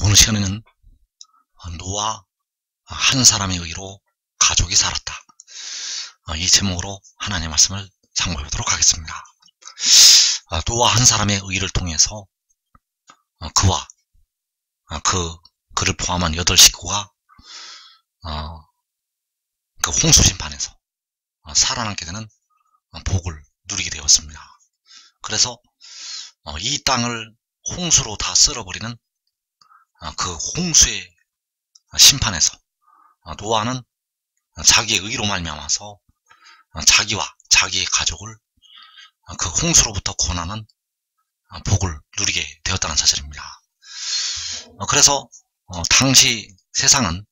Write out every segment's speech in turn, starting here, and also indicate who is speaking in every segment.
Speaker 1: 오늘 시간에는 노아 한 사람의 의로 가족이 살았다. 이 제목으로 하나님의 말씀을 상고해 보도록 하겠습니다. 노아 한 사람의 의를 통해서 그와 그를 포함한 8식구가 그 홍수 심판에서 살아남게 되는 복을 누리게 되었습니다. 그래서 이 땅을 홍수로 다 쓸어버리는 그 홍수의 심판에서 노아는 자기의 의로 말미암아서 자기와 자기의 가족을 그 홍수로부터 구원하는 복을 누리게 되었다는 사실입니다. 그래서 당시 세상은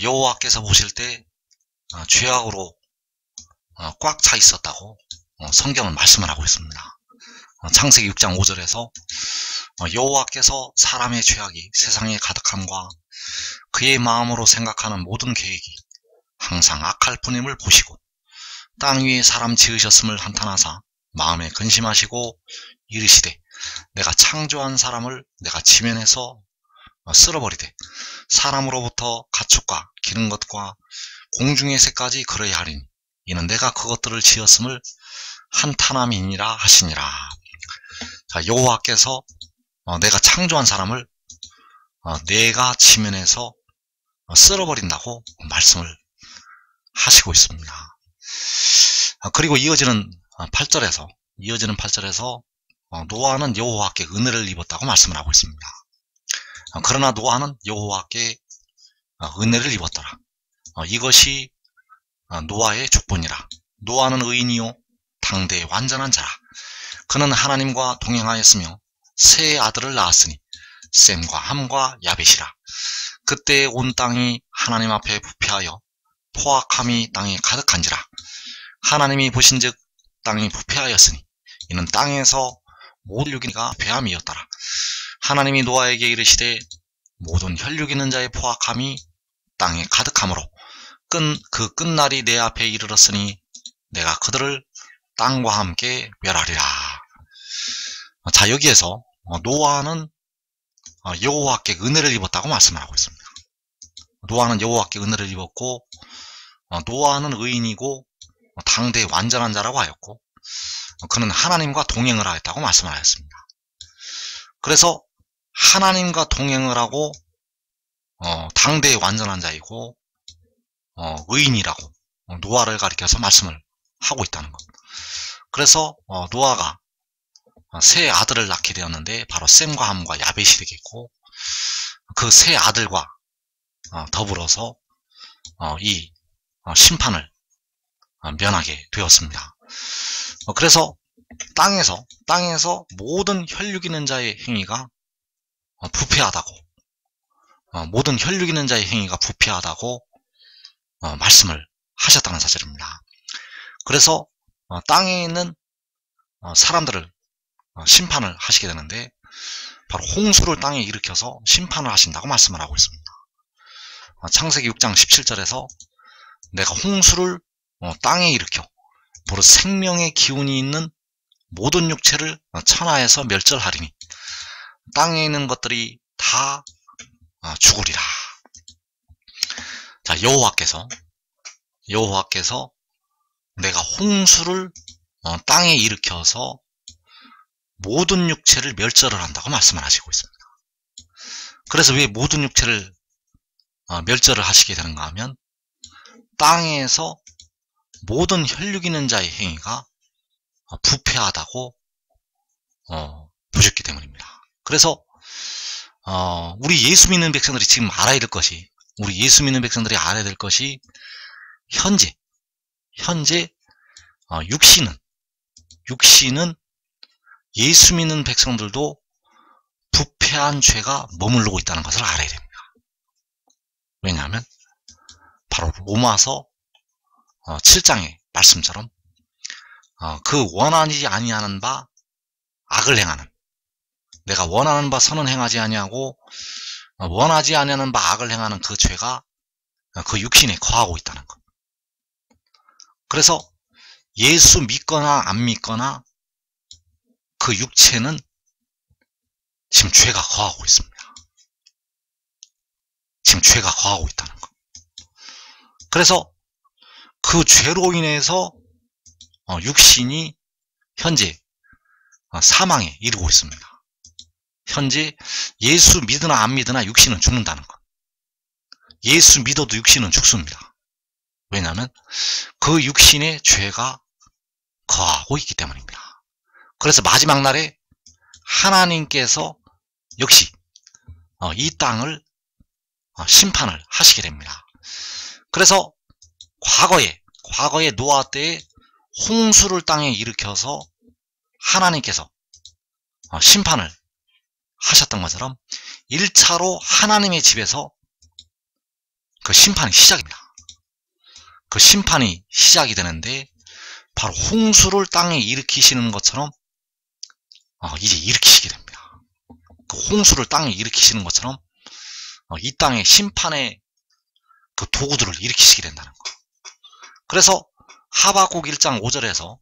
Speaker 1: 여호와께서 보실 때 죄악으로 꽉 차 있었다고 성경은 말씀을 하고 있습니다. 창세기 6장 5절에서 여호와께서 사람의 죄악이 세상에 가득함과 그의 마음으로 생각하는 모든 계획이 항상 악할 뿐임을 보시고 땅 위에 사람 지으셨음을 한탄하사 마음에 근심하시고 이르시되 내가 창조한 사람을 내가 지면에서 쓸어버리되 사람으로부터 가축과 기른 것과 공중의 새까지 그러야 하리니 이는 내가 그것들을 지었음을 한탄함이니라 하시니라. 자, 여호와께서 내가 창조한 사람을 내가 지면에서 쓸어버린다고 말씀을 하시고 있습니다. 그리고 이어지는 8절에서 노아는 여호와께 은혜를 입었다고 말씀을 하고 있습니다. 그러나 노아는 여호와께 은혜를 입었더라. 이것이 노아의 족본이라. 노아는 의인이요 당대의 완전한 자라. 그는 하나님과 동행하였으며 세 아들을 낳았으니 셈과 함과 야벳이라. 그때 온 땅이 하나님 앞에 부패하여 포악함이 땅에 가득한지라. 하나님이 보신즉 땅이 부패하였으니 이는 땅에서 모든 혈육이가 부패함이었더라. 하나님이 노아에게 이르시되 모든 혈육 있는 자의 포악함이 땅에 가득하므로 그 끝날이 내 앞에 이르렀으니 내가 그들을 땅과 함께 멸하리라. 자, 여기에서 노아는 여호와께 은혜를 입었다고 말씀을 하고 있습니다. 노아는 여호와께 은혜를 입었고 노아는 의인이고 당대의 완전한 자라고 하였고 그는 하나님과 동행을 하였다고 말씀을 하였습니다. 그래서 하나님과 동행을 하고 당대의 완전한 자이고 의인이라고 노아를 가리켜서 말씀을 하고 있다는 것. 그래서 노아가 세 아들을 낳게 되었는데 바로 셈과 함과 야벳이 되겠고 그 세 아들과 더불어서 이 심판을 면하게 되었습니다. 그래서 땅에서 모든 혈육 있는 자의 행위가 부패하다고 모든 혈육 있는 자의 행위가 부패하다고 말씀을 하셨다는 사실입니다. 그래서 땅에 있는 사람들을 심판을 하시게 되는데 바로 홍수를 땅에 일으켜서 심판을 하신다고 말씀을 하고 있습니다. 창세기 6장 17절에서 내가 홍수를 땅에 일으켜 바로 생명의 기운이 있는 모든 육체를 천하에서 멸절하리니 땅에 있는 것들이 다 죽으리라. 자, 여호와께서 내가 홍수를 땅에 일으켜서 모든 육체를 멸절을 한다고 말씀을 하시고 있습니다. 그래서 왜 모든 육체를 멸절을 하시게 되는가 하면 땅에서 모든 혈육 있는 자의 행위가 부패하다고 보셨기 때문입니다. 그래서 우리 예수 믿는 백성들이 지금 알아야 될 것이 현재 육신은 예수 믿는 백성들도 부패한 죄가 머무르고 있다는 것을 알아야 됩니다. 왜냐하면 바로 로마서 7장의 말씀처럼 그 원하지 아니하는 바 악을 행하는 내가 원하는 바 선은 행하지 아니하고 원하지 아니하는 바 악을 행하는 그 죄가 그 육신에 거하고 있다는 것. 그래서 예수 믿거나 안 믿거나 그 육체는 지금 죄가 거하고 있습니다. 지금 죄가 거하고 있다는 것. 그래서 그 죄로 인해서 육신이 현재 사망에 이르고 있습니다. 현재 예수 믿으나 안 믿으나 육신은 죽는다는 것. 예수 믿어도 육신은 죽습니다. 왜냐하면 그 육신에 죄가 거하고 있기 때문입니다. 그래서 마지막 날에 하나님께서 역시 이 땅을 심판을 하시게 됩니다. 그래서 과거에 노아 때에 홍수를 땅에 일으켜서 하나님께서 심판을 하셨던 것처럼 1차로 하나님의 집에서 그 심판이 시작입니다. 그 심판이 시작이 되는데 바로 홍수를 땅에 일으키시는 것처럼 이제 일으키시게 됩니다. 그 홍수를 땅에 일으키시는 것처럼 이 땅의 심판의 그 도구들을 일으키시게 된다는 거. 그래서 하박국 1장 5절에서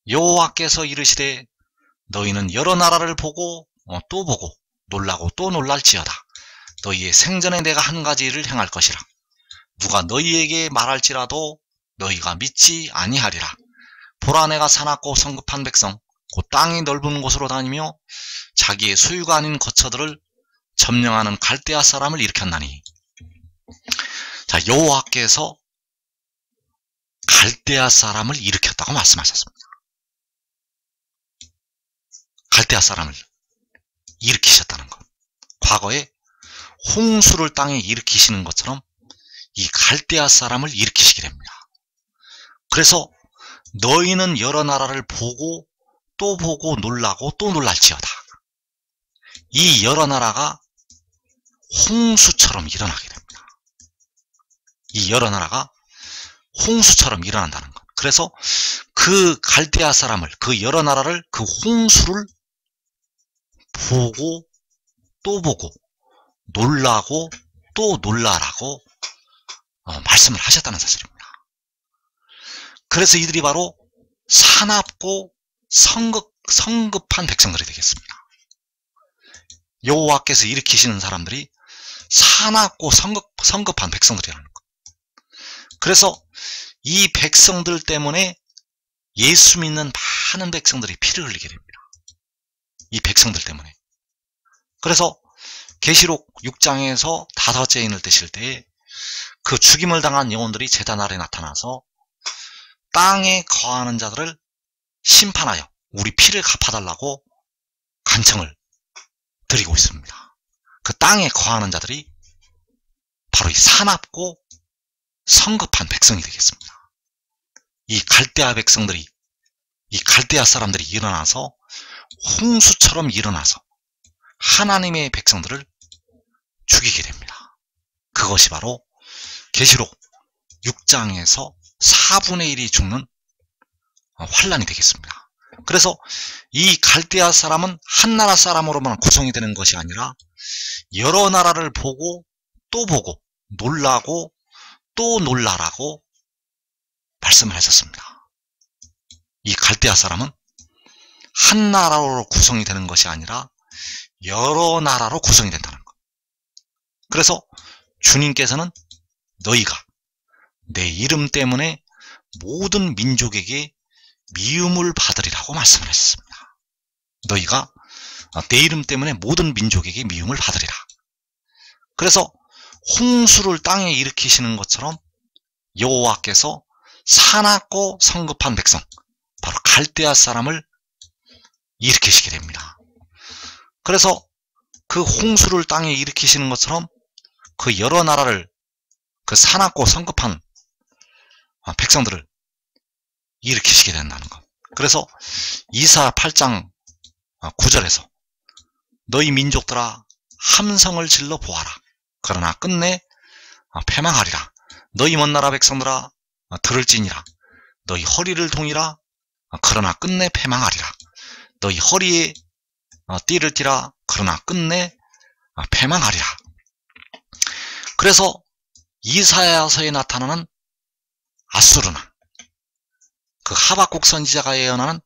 Speaker 1: 여호와께서 이르시되 너희는 여러 나라를 보고 또 보고 놀라고 또 놀랄지어다. 너희의 생전에 내가 한 가지를 행할 것이라. 누가 너희에게 말할지라도 너희가 믿지 아니하리라. 보라 내가 사납고 성급한 백성 곧 땅이 넓은 곳으로 다니며 자기의 소유가 아닌 거처들을 점령하는 갈대아 사람을 일으켰나니. 자, 여호와께서 갈대아 사람을 일으켰다고 말씀하셨습니다. 갈대아 사람을 일으키셨다는 것. 과거에 홍수를 땅에 일으키시는 것처럼 이 갈대아 사람을 일으키시게 됩니다. 그래서 너희는 여러 나라를 보고 또 보고 놀라고 또 놀랄지어다. 이 여러 나라가 홍수처럼 일어나게 됩니다. 이 여러 나라가 홍수처럼 일어난다는 것. 그래서 그 갈대아 사람을, 그 여러 나라를, 그 홍수를 보고 또 보고 놀라고 또 놀라라고 말씀을 하셨다는 사실입니다. 그래서 이들이 바로 사납고 성급한 백성들이 되겠습니다. 여호와께서 일으키시는 사람들이 사납고 성급한 백성들이라는 것. 그래서 이 백성들 때문에 예수 믿는 많은 백성들이 피를 흘리게 됩니다. 이 백성들 때문에. 그래서 계시록 6장에서 5째 인을 떼실 때에 그 죽임을 당한 영혼들이 제단 아래 나타나서 땅에 거하는 자들을 심판하여 우리 피를 갚아달라고 간청을 드리고 있습니다. 그 땅에 거하는 자들이 바로 이 사납고 성급한 백성이 되겠습니다. 이 갈대아 백성들이, 이 갈대아 사람들이 일어나서 홍수처럼 일어나서 하나님의 백성들을 죽이게 됩니다. 그것이 바로 계시록 6장에서 4분의 1이 죽는 환란이 되겠습니다. 그래서 이 갈대아 사람은 한 나라 사람으로만 구성이 되는 것이 아니라 여러 나라를 보고 놀라고 또 놀라라고 말씀을 하셨습니다. 이 갈대아 사람은 한 나라로 구성이 되는 것이 아니라 여러 나라로 구성이 된다는 것. 그래서 주님께서는 너희가 내 이름 때문에 모든 민족에게 미움을 받으리라고 말씀을 하셨습니다. 너희가 내 이름 때문에 모든 민족에게 미움을 받으리라. 그래서 홍수를 땅에 일으키시는 것처럼 여호와께서 사납고 성급한 백성, 바로 갈대아 사람을 일으키시게 됩니다. 그래서 그 홍수를 땅에 일으키시는 것처럼 그 여러 나라를, 그 사납고 성급한 백성들을 일으키시게 된다는 것. 그래서 이사 8장 9절에서 너희 민족들아 함성을 질러 보아라. 그러나 끝내 패망하리라. 너희 먼 나라 백성들아 들을지니라. 너희 허리를 동이라. 그러나 끝내 패망하리라. 너희 허리에 띠를 띠라. 그러나 끝내 패망하리라. 그래서 이사야서에 나타나는 아수르나 그 하박국 선지자가 예언하는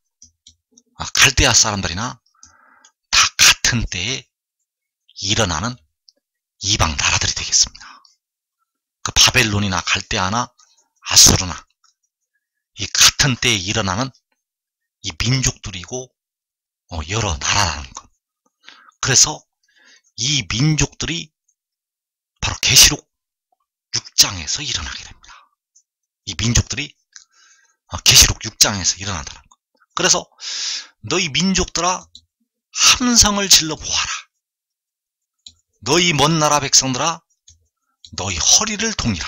Speaker 1: 갈대아 사람들이나 다 같은 때에 일어나는 이방 나라들이 되겠습니다. 그 바벨론이나 갈대아나 아수르나 이 같은 때에 일어나는 이 민족들이고 여러 나라라는 것. 그래서 이 민족들이 바로 계시록 6장에서 일어나게 됩니다. 이 민족들이 계시록 6장에서 일어난다는 것. 그래서 너희 민족들아 함성을 질러 보아라. 너희 먼 나라 백성들아 너희 허리를 동이라.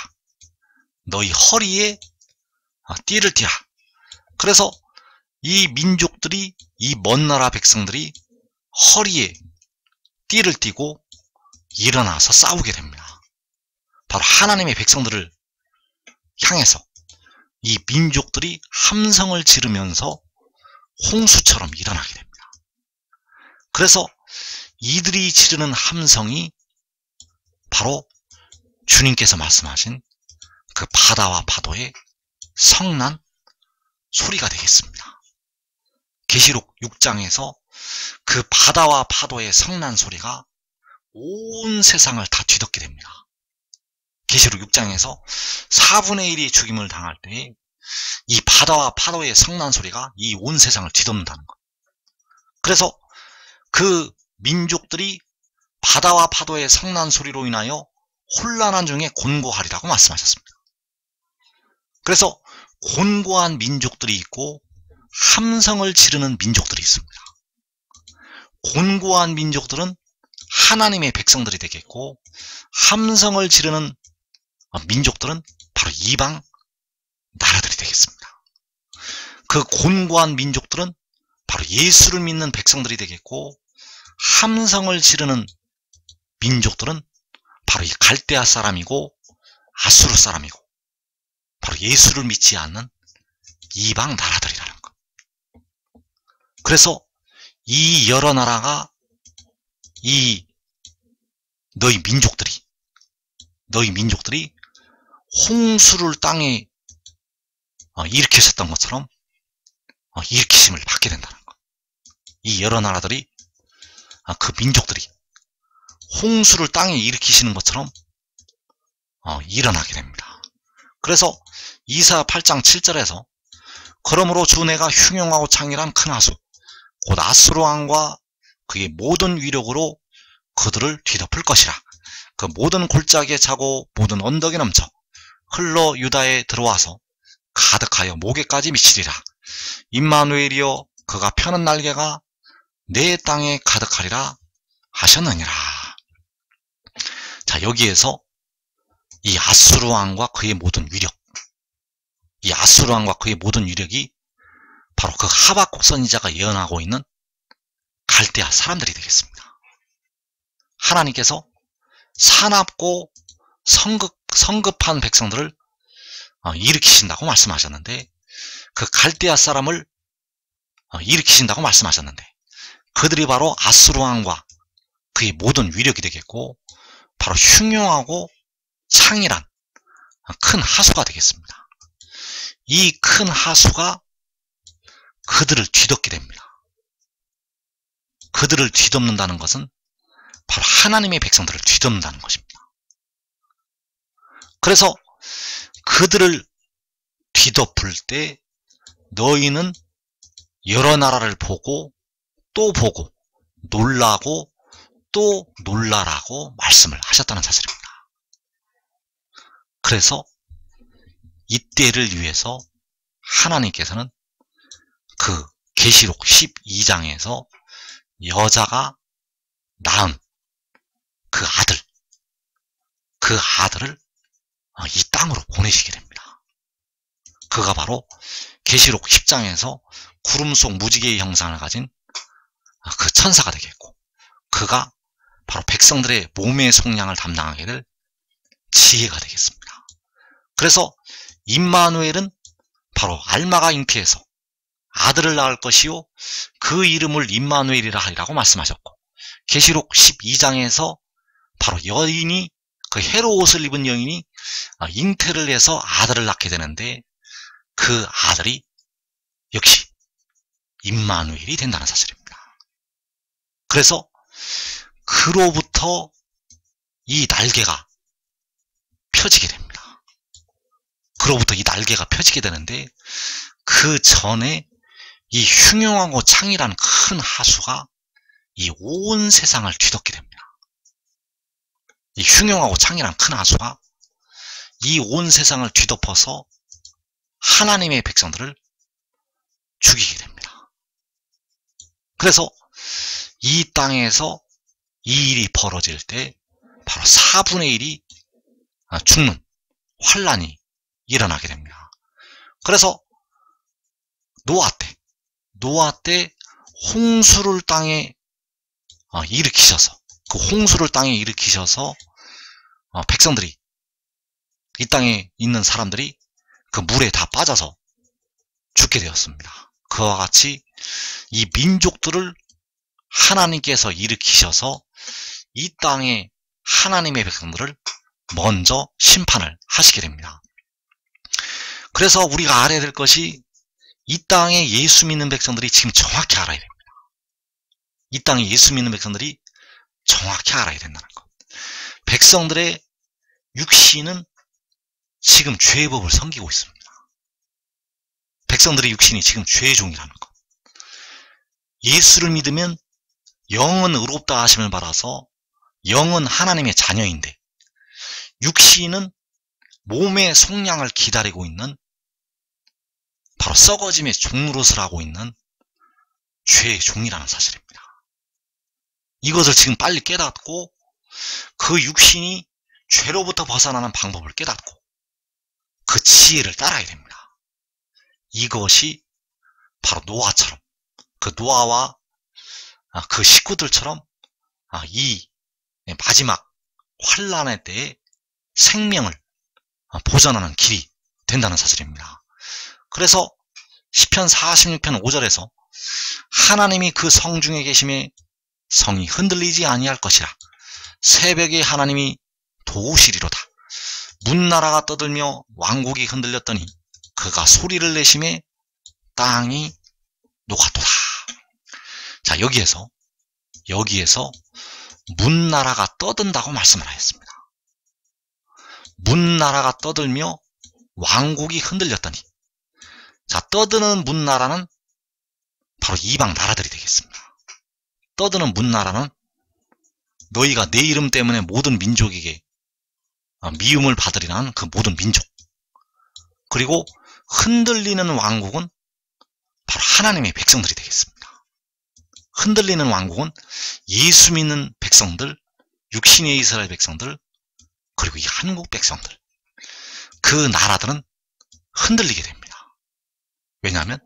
Speaker 1: 너희 허리에 띠를 띠라. 그래서 이 민족들이 이 먼 나라 백성들이 허리에 띠를 띠고 일어나서 싸우게 됩니다. 바로 하나님의 백성들을 향해서 이 민족들이 함성을 지르면서 홍수처럼 일어나게 됩니다. 그래서 이들이 지르는 함성이 바로 주님께서 말씀하신 그 바다와 파도의 성난 소리가 되겠습니다. 계시록 6장에서 그 바다와 파도의 성난 소리가 온 세상을 다 뒤덮게 됩니다. 계시록 6장에서 4분의 1이 죽임을 당할 때 이 바다와 파도의 성난 소리가 이 온 세상을 뒤덮는다는 것. 그래서 그 민족들이 바다와 파도의 성난 소리로 인하여 혼란한 중에 곤고하리라고 말씀하셨습니다. 그래서 곤고한 민족들이 있고 함성을 지르는 민족들이 있습니다. 곤고한 민족들은 하나님의 백성들이 되겠고 함성을 지르는 민족들은 바로 이방 나라들이 되겠습니다. 그 곤고한 민족들은 바로 예수를 믿는 백성들이 되겠고 함성을 지르는 민족들은 바로 이 갈대아 사람이고 아수르 사람이고 바로 예수를 믿지 않는 이방 나라들이라는 것. 그래서 이 여러 나라가 이 너희 민족들이 홍수를 땅에 일으키셨던 것처럼 일으키심을 받게 된다는 것. 이 여러 나라들이 그 민족들이 홍수를 땅에 일으키시는 것처럼 일어나게 됩니다. 그래서 이사야 8장 7절에서 그러므로 주 내가 흉용하고 창일한 큰 하수 곧 아수르 왕과 그의 모든 위력으로 그들을 뒤덮을 것이라. 그 모든 골짜기에 차고 모든 언덕에 넘쳐 흘러 유다에 들어와서 가득하여 목에까지 미치리라. 임마누엘이여 그가 펴는 날개가 내 땅에 가득하리라 하셨느니라. 자, 여기에서 이 아수르 왕과 그의 모든 위력, 이 아수르 왕과 그의 모든 위력이 바로 그 하박국 선지자가 예언하고 있는 갈대아 사람들이 되겠습니다. 하나님께서 사납고 성급한 백성들을 일으키신다고 말씀하셨는데 그 갈대아 사람을 일으키신다고 말씀하셨는데 그들이 바로 아수르 왕과 그의 모든 위력이 되겠고 바로 흉용하고 창일한 큰 하수가 되겠습니다. 이 큰 하수가 그들을 뒤덮게 됩니다. 그들을 뒤덮는다는 것은 바로 하나님의 백성들을 뒤덮는다는 것입니다. 그래서 그들을 뒤덮을 때 너희는 여러 나라를 보고 또 보고 놀라고 또 놀라라고 말씀을 하셨다는 사실입니다. 그래서 이때를 위해서 하나님께서는 그 계시록 12장에서 여자가 낳은 그 아들을 이 땅으로 보내시게 됩니다. 그가 바로 계시록 10장에서 구름 속 무지개의 형상을 가진 그 천사가 되겠고 그가 바로 백성들의 몸의 속량을 담당하게 될 지혜가 되겠습니다. 그래서 임마누엘은 바로 알마가 잉태해서 아들을 낳을 것이요 그 이름을 임마누엘이라 하리라고 말씀하셨고 계시록 12장에서 바로 여인이 그 해로 옷을 입은 여인이 잉태를 해서 아들을 낳게 되는데 그 아들이 역시 임마누엘이 된다는 사실입니다. 그래서 그로부터 이 날개가 펴지게 됩니다. 그로부터 이 날개가 펴지게 되는데 그 전에 이 흉용하고 창이라는 큰 하수가 이 온 세상을 뒤덮게 됩니다. 이 흉용하고 창이라는 큰 하수가 이 온 세상을 뒤덮어서 하나님의 백성들을 죽이게 됩니다. 그래서 이 땅에서 이 일이 벌어질 때 바로 4분의 1이 죽는 환란이 일어나게 됩니다. 그래서 노아 때 홍수를 땅에 일으키셔서 그 홍수를 땅에 일으키셔서 백성들이 이 땅에 있는 사람들이 그 물에 다 빠져서 죽게 되었습니다. 그와 같이 이 민족들을 하나님께서 일으키셔서 이 땅에 하나님의 백성들을 먼저 심판을 하시게 됩니다. 그래서 우리가 알아야 될 것이 이 땅에 예수 믿는 백성들이 지금 정확히 알아야 됩니다. 이 땅에 예수 믿는 백성들이 정확히 알아야 된다는 것. 백성들의 육신은 지금 죄의 법을 섬기고 있습니다. 백성들의 육신이 지금 죄의 종이라는 것. 예수를 믿으면 영은 의롭다 하심을 받아서 영은 하나님의 자녀인데 육신은 몸의 속량을 기다리고 있는 바로 썩어짐의 종노릇을 하고 있는 죄의 종이라는 사실입니다. 이것을 지금 빨리 깨닫고 그 육신이 죄로부터 벗어나는 방법을 깨닫고 그 지혜를 따라야 됩니다. 이것이 바로 노아처럼 그 노아와 그 식구들처럼 이 마지막 환란의 때에 생명을 보전하는 길이 된다는 사실입니다. 그래서 시편 46편 5절에서 하나님이 그 성중에 계심에 성이 흔들리지 아니할 것이라 새벽에 하나님이 도우시리로다. 문나라가 떠들며 왕국이 흔들렸더니 그가 소리를 내심에 땅이 녹았도다. 자, 여기에서 문나라가 떠든다고 말씀을 하였습니다. 문나라가 떠들며 왕국이 흔들렸더니, 자, 떠드는 문나라는 바로 이방 나라들이 되겠습니다. 떠드는 문나라는 너희가 내 이름 때문에 모든 민족에게 미움을 받으리라는 그 모든 민족. 그리고 흔들리는 왕국은 바로 하나님의 백성들이 되겠습니다. 흔들리는 왕국은 예수 믿는 백성들, 육신의 이스라엘 백성들, 그리고 이 한국 백성들. 그 나라들은 흔들리게 됩니다. 왜냐하면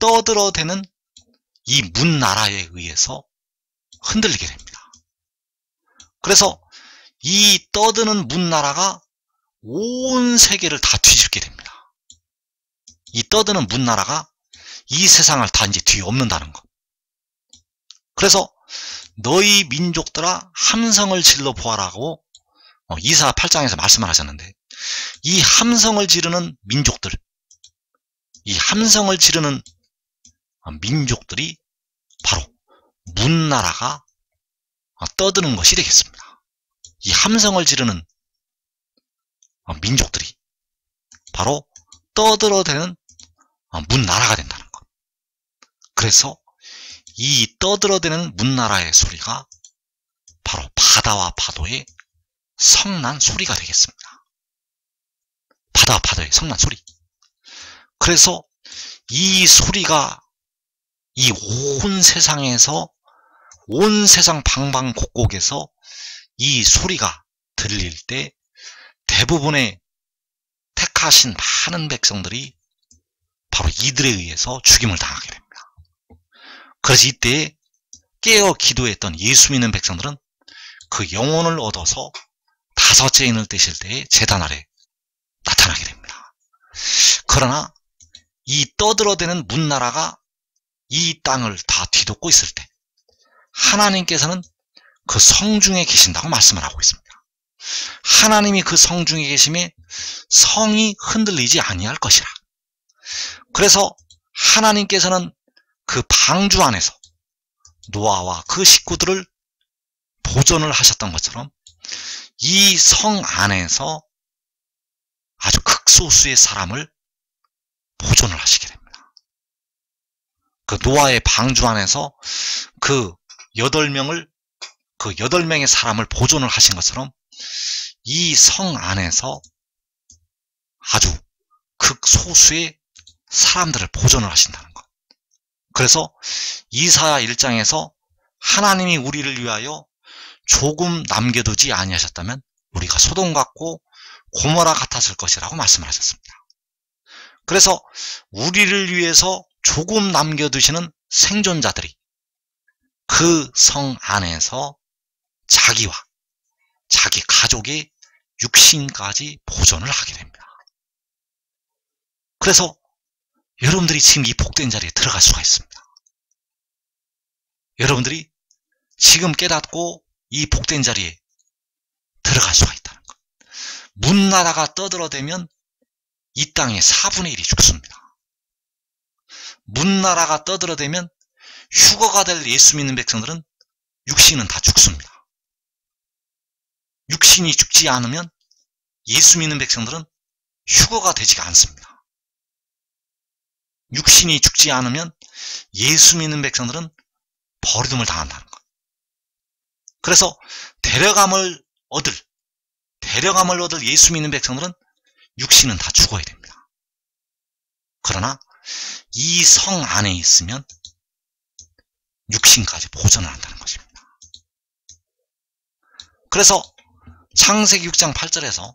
Speaker 1: 떠들어대는 이 문나라에 의해서 흔들리게 됩니다. 그래서 이 떠드는 문나라가 온 세계를 다 뒤집게 됩니다. 이 떠드는 문나라가 이 세상을 다 이제 뒤엎는다는 것. 그래서 너희 민족들아 함성을 질러 보아라고 이사 8장에서 말씀을 하셨는데, 이 함성을 지르는 민족들, 이 함성을 지르는 민족들이 바로 문나라가 떠드는 것이 되겠습니다. 이 함성을 지르는 민족들이 바로 떠들어대는 문나라가 된다는 것. 그래서 이 떠들어대는 문나라의 소리가 바로 바다와 파도의 성난 소리가 되겠습니다. 바다와 파도의 성난 소리. 그래서 이 소리가 이 온 세상에서, 온 세상 방방곡곡에서 이 소리가 들릴 때 대부분의 택하신 많은 백성들이 바로 이들에 의해서 죽임을 당하게 됩니다. 그래서 이때 깨어 기도했던 예수 믿는 백성들은 그 영혼을 얻어서 다섯째 인을 떼실 때에 제단 아래 나타나게 됩니다. 그러나 이 떠들어대는 문나라가 이 땅을 다 뒤덮고 있을 때 하나님께서는 그 성중에 계신다고 말씀을 하고 있습니다. 하나님이 그 성중에 계심에 성이 흔들리지 아니할 것이라. 그래서 하나님께서는 그 방주 안에서 노아와 그 식구들을 보존을 하셨던 것처럼 이 성 안에서 아주 극소수의 사람을 보존을 하시게 됩니다. 그 노아의 방주 안에서 그 8명의 사람을 보존을 하신 것처럼 이 성 안에서 아주 극소수의 사람들을 보존을 하신다는 것. 그래서 이사야 1장에서 하나님이 우리를 위하여 조금 남겨두지 아니하셨다면 우리가 소돔 같고 고모라 같았을 것이라고 말씀을 하셨습니다. 그래서 우리를 위해서 조금 남겨두시는 생존자들이 그 성 안에서 자기와 자기 가족의 육신까지 보존을 하게 됩니다. 그래서 여러분들이 지금 이 복된 자리에 들어갈 수가 있습니다. 여러분들이 지금 깨닫고 이 복된 자리에 들어갈 수가 있다는 것. 문나라가 떠들어대면 이 땅의 4분의 1이 죽습니다. 문나라가 떠들어대면 휴거가 될 예수 믿는 백성들은 육신은 다 죽습니다. 육신이 죽지 않으면 예수 믿는 백성들은 휴거가 되지가 않습니다. 육신이 죽지 않으면 예수 믿는 백성들은 버림을 당한다는 것. 그래서 데려감을 얻을 예수 믿는 백성들은 육신은 다 죽어야 됩니다. 그러나 이 성 안에 있으면 육신까지 보존을 한다는 것입니다. 그래서 창세기 6장 8절에서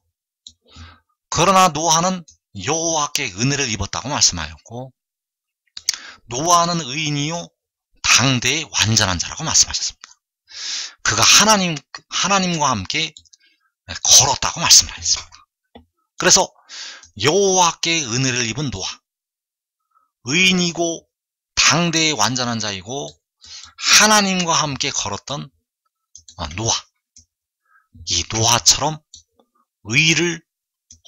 Speaker 1: 그러나 노아는 여호와께 은혜를 입었다고 말씀하였고 노아는 의인이요 당대의 완전한 자라고 말씀하셨습니다. 그가 하나님과 함께 걸었다고 말씀하셨습니다. 그래서 여호와께 은혜를 입은 노아, 의인이고 당대의 완전한 자이고 하나님과 함께 걸었던 노아, 이 노아처럼 의를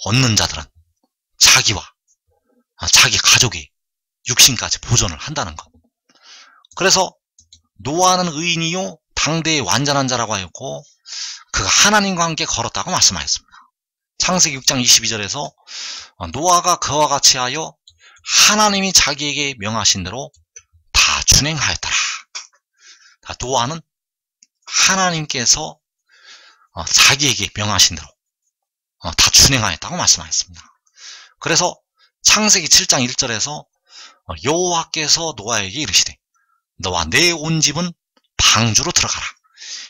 Speaker 1: 얻는 자들은 자기와 자기 가족의 육신까지 보존을 한다는 것. 그래서 노아는 의인이요 당대의 완전한 자라고 하였고 그가 하나님과 함께 걸었다고 말씀하였습니다. 창세기 6장 22절에서 노아가 그와 같이 하여 하나님이 자기에게 명하신 대로 다 준행하였더라. 노아는 하나님께서 자기에게 명하신 대로 다 준행하였다고 말씀하였습니다. 그래서 창세기 7장 1절에서 여호와께서 노아에게 이르시되 너와 내 온 집은 방주로 들어가라.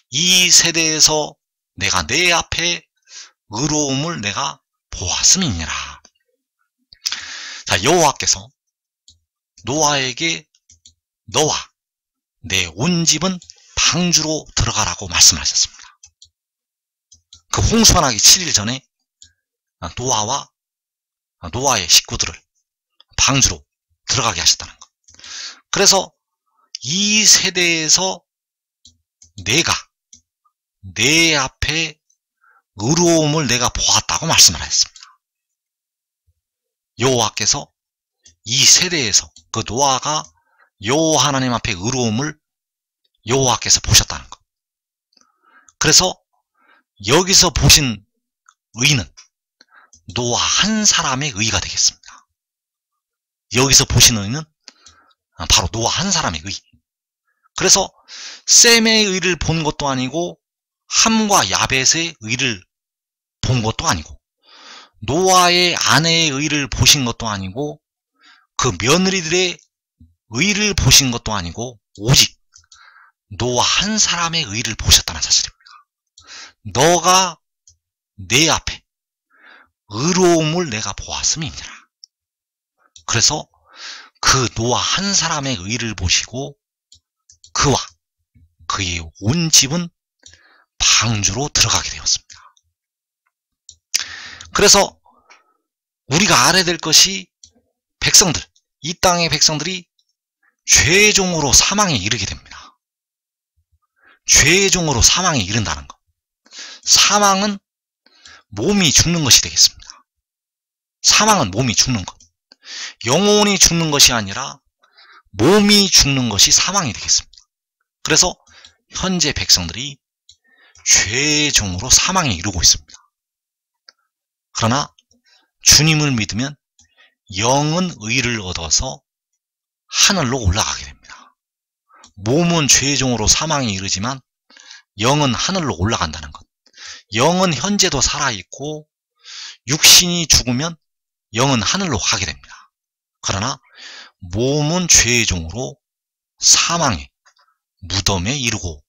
Speaker 1: 이 세대에서 내가 내 앞에 의로움을 내가 보았음이니라. 자, 여호와께서 노아에게 너와 내 온 집은 방주로 들어가라고 말씀하셨습니다. 그 홍수가 나기 7일 전에 노아의 식구들을 방주로 들어가게 하셨다는 것. 그래서 이 세대에서 내가 내 앞에 의로움을 내가 보았다고 말씀을 하셨습니다. 여호와께서 이 세대에서 그 노아가 여호와 하나님 앞에 의로움을 여호와께서 보셨다는 것. 그래서 여기서 보신 의는 노아 한 사람의 의가 되겠습니다. 여기서 보신 의는 바로 노아 한 사람의 의. 그래서 셈의 의를 본 것도 아니고 함과 야벳의 의를 본 것도 아니고 노아의 아내의 의를 보신 것도 아니고 그 며느리들의 의를 보신 것도 아니고 오직 노아 한 사람의 의를 보셨다는 사실입니다. 너가 내 앞에 의로움을 내가 보았음이니라. 그래서 그 노아 한 사람의 의를 보시고 그와 그의 온 집은 방주로 들어가게 되었습니다. 그래서 우리가 알아야 될 것이 백성들, 이 땅의 백성들이 죄종으로 사망에 이르게 됩니다. 죄종으로 사망에 이른다는 것. 사망은 몸이 죽는 것이 되겠습니다. 사망은 몸이 죽는 것. 영혼이 죽는 것이 아니라 몸이 죽는 것이 사망이 되겠습니다. 그래서 현재 백성들이 죄의 종으로 사망에 이르고 있습니다. 그러나 주님을 믿으면 영은 의를 얻어서 하늘로 올라가게 됩니다. 몸은 죄의 종으로 사망에 이르지만 영은 하늘로 올라간다는 것. 영은 현재도 살아있고 육신이 죽으면 영은 하늘로 가게 됩니다. 그러나 몸은 죄의 종으로 사망의 무덤에 이르고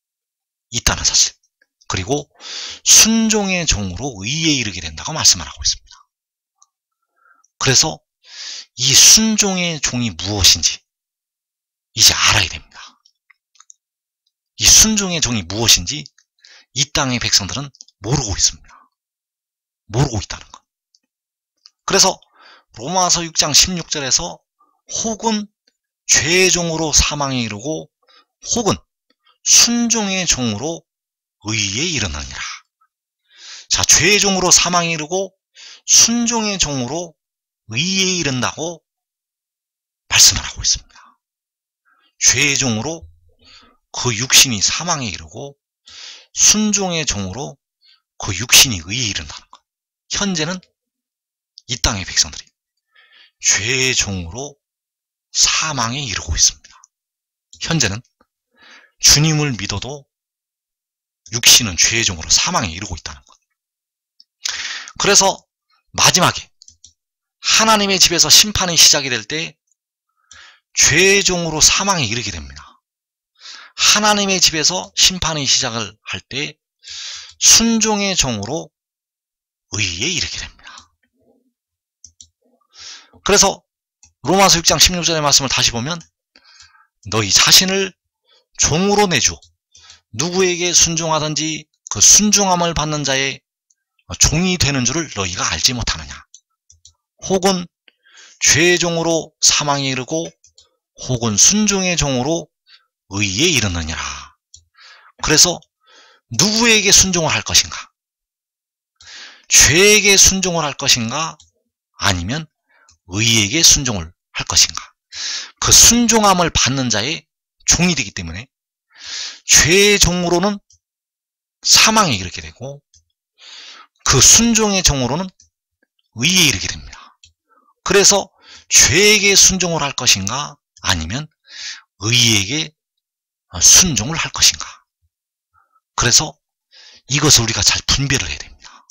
Speaker 1: 있다는 사실. 그리고 순종의 종으로 의에 이르게 된다고 말씀을 하고 있습니다. 그래서 이 순종의 종이 무엇인지 이제 알아야 됩니다. 이 순종의 종이 무엇인지 이 땅의 백성들은 모르고 있습니다. 모르고 있다는 것. 그래서 로마서 6장 16절에서 혹은 죄의 종으로 사망에 이르고 혹은 순종의 종으로 의에 이르느니라. 자, 죄의 종으로 사망에 이르고 순종의 종으로 의에 이른다고 말씀을 하고 있습니다. 죄의 종으로 그 육신이 사망에 이르고 순종의 종으로 그 육신이 의에 이른다는 것. 현재는 이 땅의 백성들이 죄의 종으로 사망에 이르고 있습니다. 현재는 주님을 믿어도 육신은 죄의 종으로 사망에 이르고 있다는 것. 그래서 마지막에 하나님의 집에서 심판이 시작이 될 때 죄의 종으로 사망에 이르게 됩니다. 하나님의 집에서 심판이 시작을 할 때 순종의 종으로 의에 이르게 됩니다. 그래서 로마서 6장 16절의 말씀을 다시 보면 너희 자신을 종으로 내주어 누구에게 순종하든지 그 순종함을 받는 자의 종이 되는 줄을 너희가 알지 못하느냐. 혹은 죄의 종으로 사망에 이르고 혹은 순종의 종으로 의에 이르느니라. 그래서 누구에게 순종을 할 것인가? 죄에게 순종을 할 것인가? 아니면 의에게 순종을 할 것인가? 그 순종함을 받는 자의 종이 되기 때문에 죄의 종으로는 사망에 이르게 되고 그 순종의 종으로는 의에 이르게 됩니다. 그래서 죄에게 순종을 할 것인가? 아니면 의에게 순종을 할 것인가? 그래서 이것을 우리가 잘 분별을 해야 됩니다.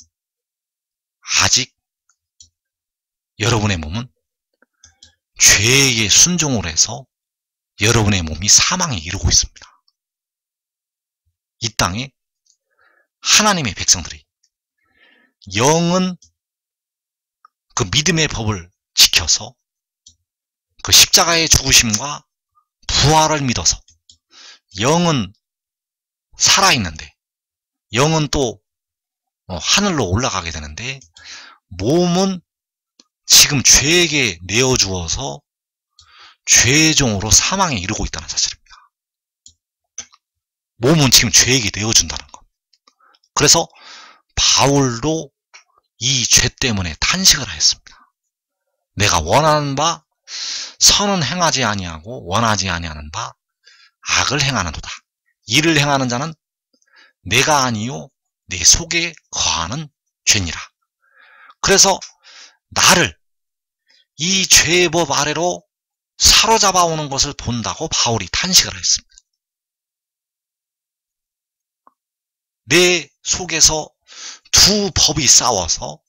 Speaker 1: 아직 여러분의 몸은 죄에게 순종을 해서 여러분의 몸이 사망에 이르고 있습니다. 이 땅에 하나님의 백성들이 영은 그 믿음의 법을 지켜서 그 십자가의 죽으심과 부활을 믿어서 영은 살아있는데 영은 또 하늘로 올라가게 되는데 몸은 지금 죄에게 내어주어서 죄의 종으로 사망에 이르고 있다는 사실입니다. 몸은 지금 죄에게 내어준다는 것. 그래서 바울도 이 죄 때문에 탄식을 하였습니다. 내가 원하는 바 선은 행하지 아니하고 원하지 아니하는 바 악을 행하는도다. 이를 행하는 자는 내가 아니요 내 속에 거하는 죄니라. 그래서 나를 이 죄의 법 아래로 사로잡아 오는 것을 본다고 바울이 탄식을 했습니다. 내 속에서 두 법이 싸워서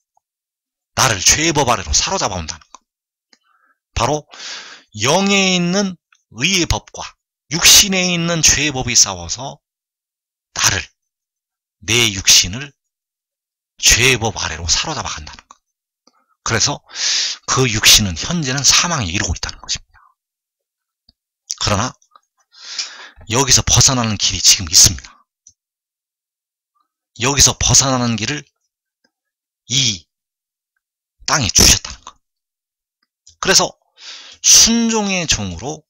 Speaker 1: 나를 죄의 법 아래로 사로잡아 온다는 것. 바로 영에 있는 의의 법과 육신에 있는 죄의 법이 싸워서 나를, 내 육신을 죄의 법 아래로 사로잡아 간다는 것. 그래서 그 육신은 현재는 사망에 이르고 있다는 것입니다. 그러나 여기서 벗어나는 길이 지금 있습니다. 여기서 벗어나는 길을 이 땅에 주셨다는 것. 그래서 순종의 종으로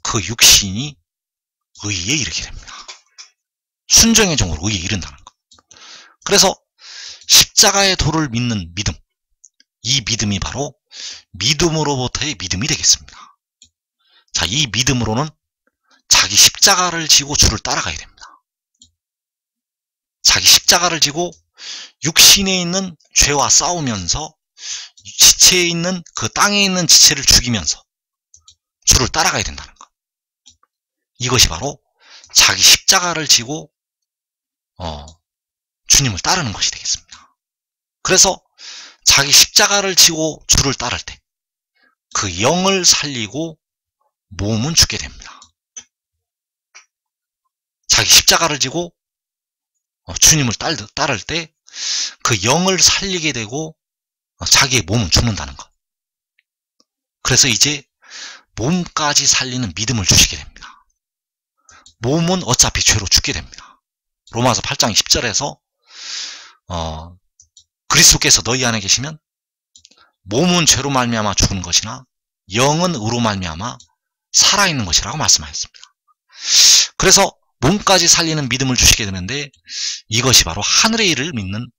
Speaker 1: 그 육신이 의에 이르게 됩니다. 순종의 종으로 의에 이른다는 것. 그래서 십자가의 도를 믿는 믿음, 이 믿음이 바로 믿음으로부터의 믿음이 되겠습니다. 자, 이 믿음으로는 자기 십자가를 지고 주를 따라가야 됩니다. 자기 십자가를 지고 육신에 있는 죄와 싸우면서 지체에 있는 그 땅에 있는 지체를 죽이면서 주를 따라가야 된다는 것. 이것이 바로 자기 십자가를 지고 주님을 따르는 것이 되겠습니다. 그래서 자기 십자가를 지고 주를 따를 때 그 영을 살리고 몸은 죽게 됩니다. 자기 십자가를 지고 주님을 따를 때 그 영을 살리게 되고 자기의 몸은 죽는다는 것. 그래서 이제 몸까지 살리는 믿음을 주시게 됩니다. 몸은 어차피 죄로 죽게 됩니다. 로마서 8장 10절에서 그리스도께서 너희 안에 계시면 몸은 죄로 말미암아 죽은 것이나 영은 의로 말미암아 살아있는 것이라고 말씀하셨습니다. 그래서 몸까지 살리는 믿음을 주시게 되는데 이것이 바로 하늘의 일을 믿는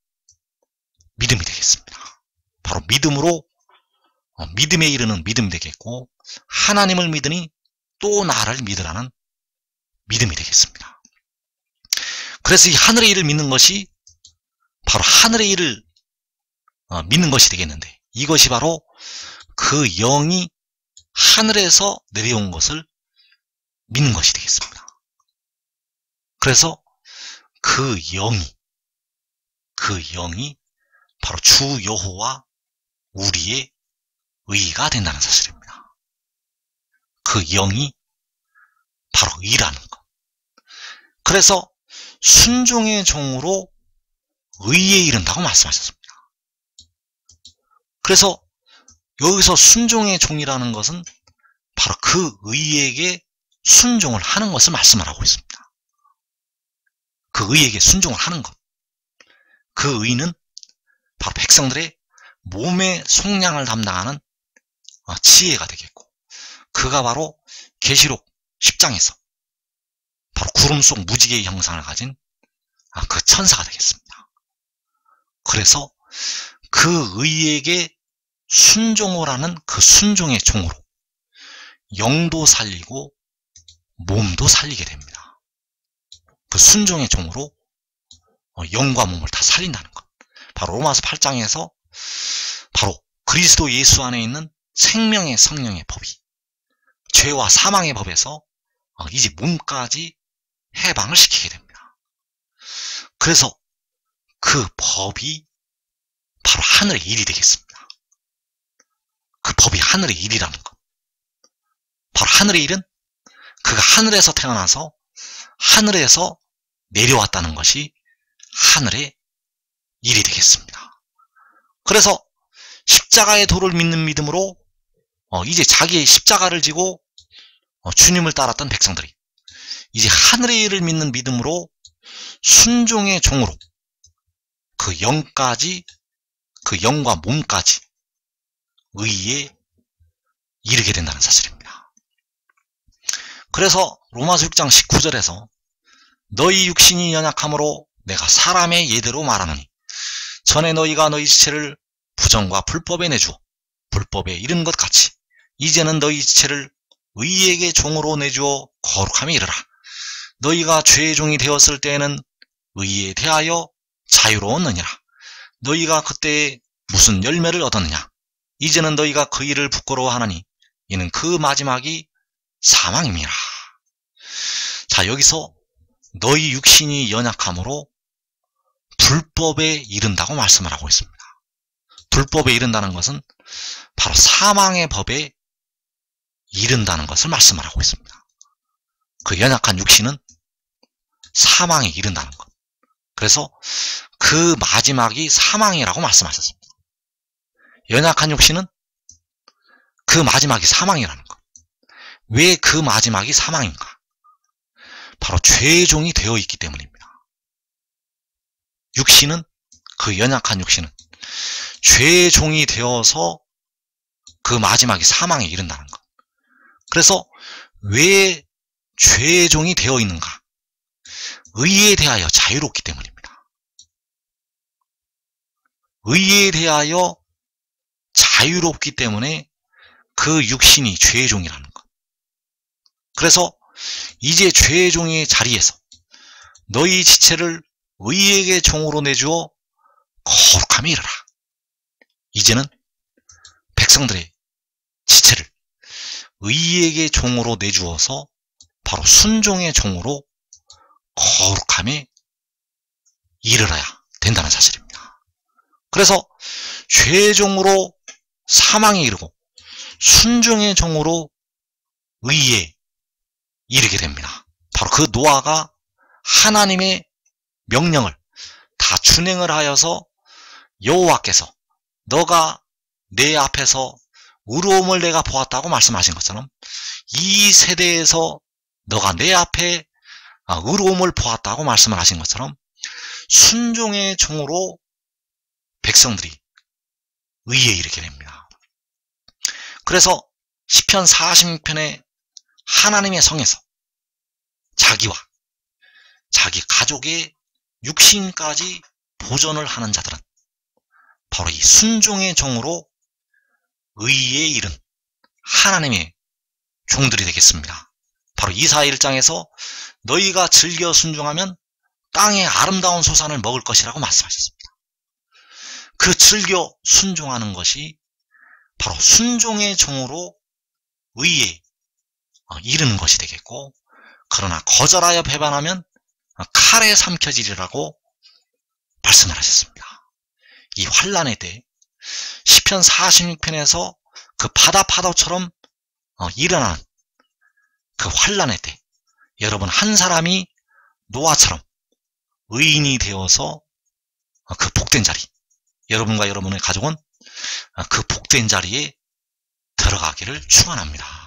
Speaker 1: 믿음이 되겠습니다. 바로 믿음으로 믿음에 이르는 믿음이 되겠고 하나님을 믿으니 또 나를 믿으라는 믿음이 되겠습니다. 그래서 이 하늘의 일을 믿는 것이 바로 하늘의 일을 믿는 것이 되겠는데 이것이 바로 그 영이 하늘에서 내려온 것을 믿는 것이 되겠습니다. 그래서 그 영이 바로 주 여호와 우리의 의가 된다는 사실입니다. 그 영이 바로 의라는 것. 그래서 순종의 종으로 의에 이른다고 말씀하셨습니다. 그래서 여기서 순종의 종이라는 것은 바로 그 의에게 순종을 하는 것을 말씀을 하고 있습니다. 그 의에게 순종을 하는 것. 그 의는 바로 백성들의 몸의 속량을 담당하는 지혜가 되겠고 그가 바로 계시록 10장에서 바로 구름 속 무지개의 형상을 가진 그 천사가 되겠습니다. 그래서 그 의에게 순종을 하는 그 순종의 종으로 영도 살리고 몸도 살리게 됩니다. 그 순종의 종으로 영과 몸을 다 살린다는 것. 바로 로마서 8장에서 바로 그리스도 예수 안에 있는 생명의 성령의 법이 죄와 사망의 법에서 이제 몸까지 해방을 시키게 됩니다. 그래서 그 법이 바로 하늘의 일이 되겠습니다. 그 법이 하늘의 일이라는 것. 바로 하늘의 일은 그가 하늘에서 태어나서 하늘에서 내려왔다는 것이 하늘의 일이 되겠습니다. 그래서 십자가의 도를 믿는 믿음으로 이제 자기의 십자가를 지고 주님을 따랐던 백성들이 이제 하늘의 일을 믿는 믿음으로 순종의 종으로 그 영까지 그 영과 몸까지 의에 이르게 된다는 사실입니다. 그래서 로마서 6장 19절에서 너희 육신이 연약함으로 내가 사람의 예대로 말하노니 전에 너희가 너희 지체를 부정과 불법에 내주어 불법에 이른 것 같이 이제는 너희 지체를 의에게 종으로 내주어 거룩함에 이르라. 너희가 죄의 종이 되었을 때에는 의에 대하여 자유로웠느니라. 너희가 그때 무슨 열매를 얻었느냐. 이제는 너희가 그 일을 부끄러워하나니 이는 그 마지막이 사망임이라. 자, 여기서 너희 육신이 연약함으로 불법에 이른다고 말씀을 하고 있습니다. 불법에 이른다는 것은 바로 사망의 법에 이른다는 것을 말씀을 하고 있습니다. 그 연약한 육신은 사망에 이른다는 것. 그래서 그 마지막이 사망이라고 말씀하셨습니다. 연약한 육신은 그 마지막이 사망이라는 것. 왜 그 마지막이 사망인가? 바로 죄의 종이 되어 있기 때문입니다. 육신은, 그 연약한 육신은 죄의 종이 되어서 그 마지막이 사망에 이른다는 것. 그래서 왜 죄의 종이 되어 있는가? 의에 대하여 자유롭기 때문입니다. 의에 대하여 자유롭기 때문에 그 육신이 죄의 종이라는 것. 그래서 이제 죄의 종의 자리에서 너희 지체를 의에게 종으로 내주어 거룩함에 이르라. 이제는 백성들의 지체를 의에게 종으로 내주어서 바로 순종의 종으로 거룩함에 이르러야 된다는 사실입니다. 그래서 죄의 종으로 사망에 이르고 순종의 종으로 의에 이르게 됩니다. 바로 그 노아가 하나님의 명령을 다 준행을 하여서 여호와께서 너가 내 앞에서 의로움을 내가 보았다고 말씀하신 것처럼 이 세대에서 너가 내 앞에 의로움을 보았다고 말씀을 하신 것처럼 순종의 종으로 백성들이 의에 이르게 됩니다. 그래서 시편 46편에 하나님의 성에서 자기와 자기 가족의 육신까지 보존을 하는 자들은 바로 이 순종의 종으로 의에 이른 하나님의 종들이 되겠습니다. 바로 이사야 1장에서 너희가 즐겨 순종하면 땅의 아름다운 소산을 먹을 것이라고 말씀하셨습니다. 그 즐겨 순종하는 것이 바로 순종의 종으로 의에 이르는 것이 되겠고, 그러나 거절하여 배반하면 칼에 삼켜지리라고 말씀을 하셨습니다. 이 환난의 때 시편 46편에서 그 바다 파도처럼 일어나는 그 환난의 때 여러분 한 사람이 노아처럼 의인이 되어서 그 복된 자리, 여러분과 여러분의 가족은 그 복된 자리에 들어가기를 축원합니다.